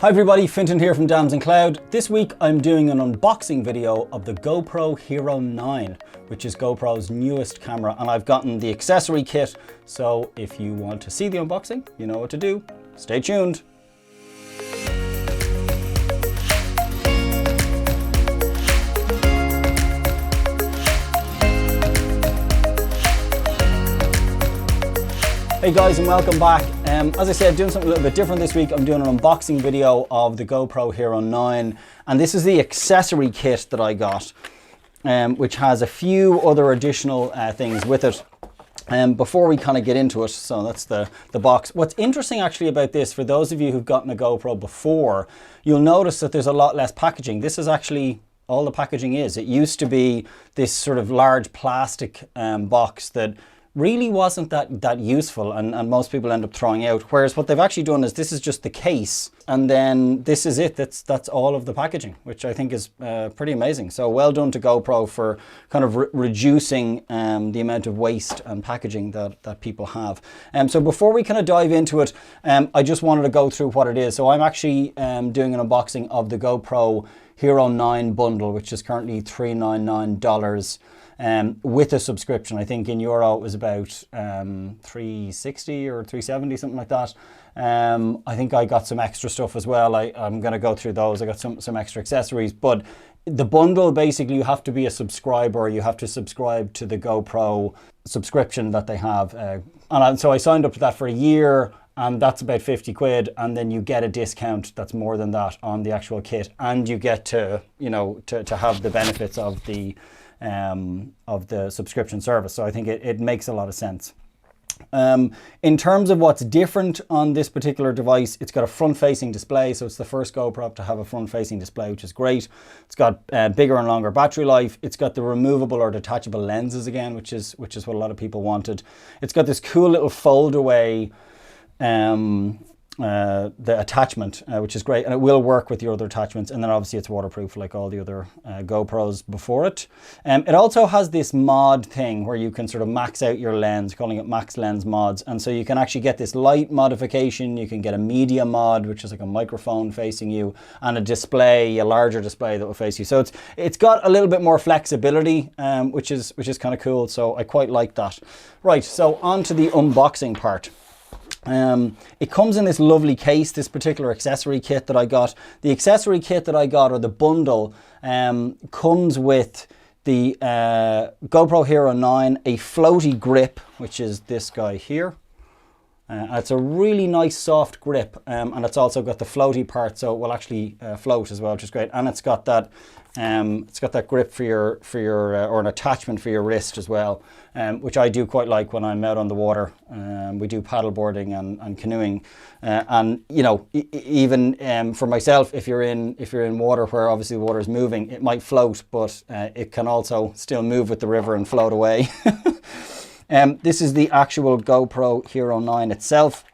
Hi everybody, Fintan here from Damson Cloud. This week I'm doing an unboxing video of the GoPro Hero 9, which is GoPro's newest camera, and I've gotten the accessory kit, so if you want to see the unboxing, you know what to do. Stay tuned. Hey guys, and welcome back. As I said, doing something a little bit different this week. I'm doing an unboxing video of the GoPro Hero 9, and this is the accessory kit that I got, which has a few other additional things with it. Before we kind of get into it, so that's the box. What's interesting actually about this, for those of you who've gotten a GoPro before, you'll notice that there's a lot less packaging. This is actually all the packaging is. It used to be this sort of large plastic box that really wasn't that useful, and most people end up throwing out. Whereas what they've actually done is this is just the case, and then this is it. That's all of the packaging, which I think is pretty amazing. So well done to GoPro for kind of reducing the amount of waste and packaging that people have. So before we kind of dive into it, I just wanted to go through what it is. So I'm actually doing an unboxing of the GoPro Hero 9 bundle, which is currently $399. With a subscription. I think in euro it was about 360 or 370, something like that. I think I got some extra stuff as well. I'm going to go through those. I got some extra accessories, but the bundle, basically you have to be a subscriber. You have to subscribe to the GoPro subscription that they have. So I signed up to that for a year, and that's about 50 quid, and then you get a discount that's more than that on the actual kit, and you get to, you know, to have the benefits of the subscription service. So I think it makes a lot of sense. In terms of what's different on this particular device, it's got a front-facing display. So it's the first GoPro to have a front-facing display, which is great. It's got bigger and longer battery life. It's got the removable or detachable lenses again, which is what a lot of people wanted. It's got this cool little fold-away the attachment, which is great, and it will work with your other attachments, and then obviously it's waterproof like all the other GoPros before it. It also has this mod thing where you can sort of max out your lens, calling it max lens mods, and so you can actually get this light modification. You can get a media mod, which is like a microphone facing you, and a display, a larger display that will face you. So it's got a little bit more flexibility, which is kind of cool. So I quite like that. Right, so on to the unboxing part. It comes in this lovely case, this particular accessory kit that I got. The accessory kit that I got, or the bundle, comes with the GoPro Hero 9, a Floaty Grip, which is this guy here. It's a really nice soft grip, and it's also got the floaty part, so it will actually float as well, which is great. And it's got that grip for your or an attachment for your wrist as well, which I do quite like when I'm out on the water. We do paddleboarding and canoeing, and you know, even for myself, if you're in water where obviously the water is moving, it might float, but it can also still move with the river and float away. This is the actual GoPro Hero 9 itself,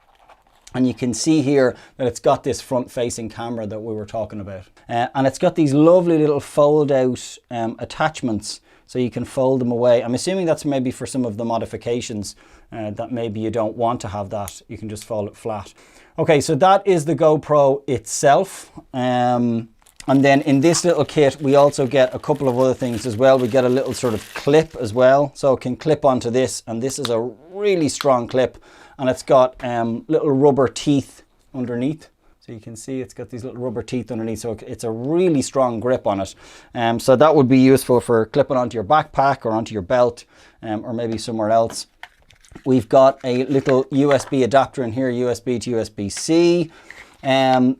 and you can see here that it's got this front-facing camera that we were talking about, and it's got these lovely little fold-out attachments, so you can fold them away. I'm assuming that's maybe for some of the modifications that maybe you don't want to have that. You can just fold it flat. Okay, so that is the GoPro itself. And then in this little kit, we also get a couple of other things as well. We get a little sort of clip as well. So it can clip onto this, and this is a really strong clip, and it's got little rubber teeth underneath. So you can see it's got these little rubber teeth underneath, so it's a really strong grip on it. So that would be useful for clipping onto your backpack or onto your belt, or maybe somewhere else. We've got a little USB adapter in here, USB to USB-C.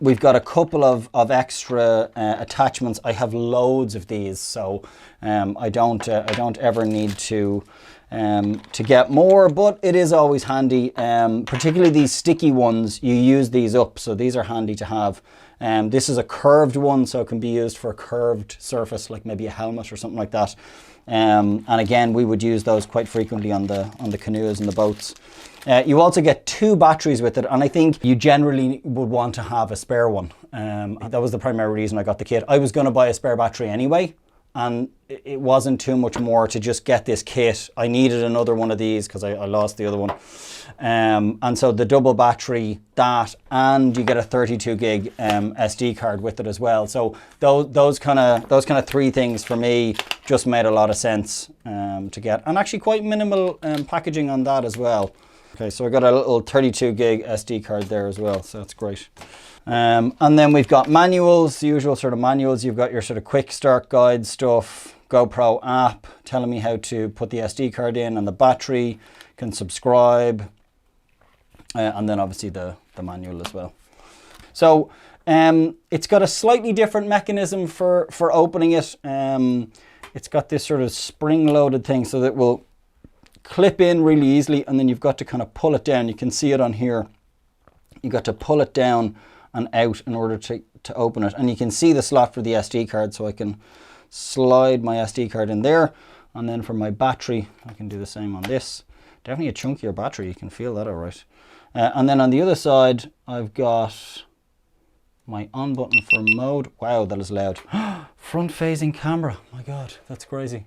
We've got a couple of extra attachments. I have loads of these, so I don't ever need to get more, but it is always handy. Particularly these sticky ones, you use these up, so these are handy to have. This is a curved one, so it can be used for a curved surface, like maybe a helmet or something like that. And again, we would use those quite frequently on the canoes and the boats. You also get 2 batteries with it, and I think you generally would want to have a spare one. That was the primary reason I got the kit. I was going to buy a spare battery anyway, and it wasn't too much more to just get this kit. I needed another one of these because I lost the other one. And so the double battery, that, and you get a 32 gig SD card with it as well. So those kind of three things for me just made a lot of sense to get, and actually quite minimal packaging on that as well. Okay, so I got a little 32 gig SD card there as well, so that's great. And then we've got manuals, the usual sort of manuals. You've got your sort of quick start guide stuff, GoPro app telling me how to put the SD card in, and the battery, can subscribe, and then obviously the manual as well. So it's got a slightly different mechanism for opening it. It's got this sort of spring-loaded thing so that it will clip in really easily, and then you've got to kind of pull it down. You can see it on here. You've got to pull it down and out in order to open it. And you can see the slot for the SD card, so I can slide my SD card in there. And then for my battery, I can do the same on this. Definitely a chunkier battery, you can feel that all right. And then on the other side, I've got my on button for mode. Wow, that is loud. Front facing camera, my God, that's crazy.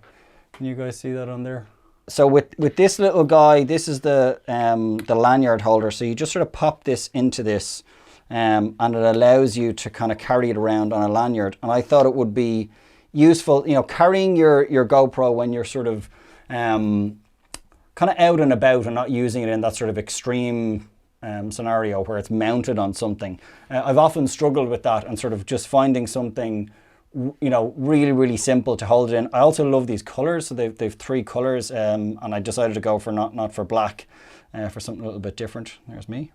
Can you guys see that on there? So with this little guy, this is the lanyard holder. So you just sort of pop this into this, and it allows you to kind of carry it around on a lanyard. And I thought it would be useful, you know, carrying your GoPro when you're sort of kind of out and about and not using it in that sort of extreme scenario where it's mounted on something. I've often struggled with that and sort of just finding something, you know, really, really simple to hold it in. I also love these colors. So they've three colors, and I decided to go for not for black, for something a little bit different. There's me.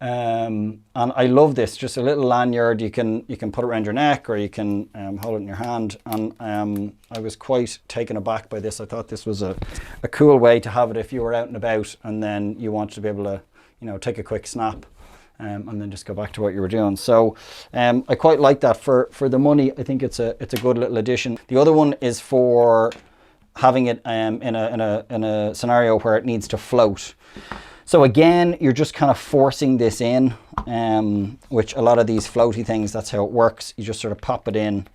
And I love this, just a little lanyard. You can put it around your neck, or you can hold it in your hand. And I was quite taken aback by this. I thought this was a cool way to have it if you were out and about and then you wanted to be able to, you know, take a quick snap. And then just go back to what you were doing. So I quite like that for the money. I think it's a good little addition. The other one is for having it in a scenario where it needs to float. So again, you're just kind of forcing this in, which a lot of these floaty things, that's how it works. You just sort of pop it in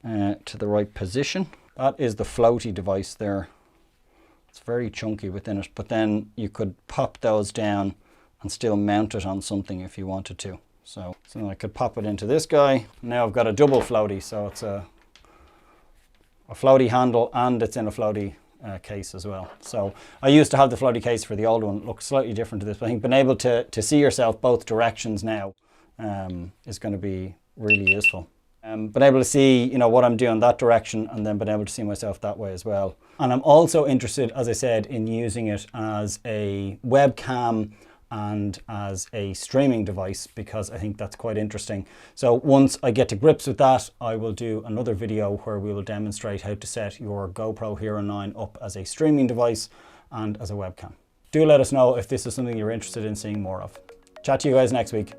to the right position. That is the floaty device there. It's very chunky within it, but then you could pop those down and still mount it on something if you wanted to. So I could pop it into this guy. Now I've got a double floaty, so it's a floaty handle and it's in a floaty case as well. So I used to have the floaty case for the old one. It looks slightly different to this, but I think being able to see yourself both directions now is going to be really useful. Been able to see, you know, what I'm doing that direction, and then been able to see myself that way as well. And I'm also interested, as I said, in using it as a webcam and as a streaming device, because I think that's quite interesting. So once I get to grips with that, I will do another video where we will demonstrate how to set your GoPro Hero 9 up as a streaming device and as a webcam. Do let us know if this is something you're interested in seeing more of. Chat to you guys next week.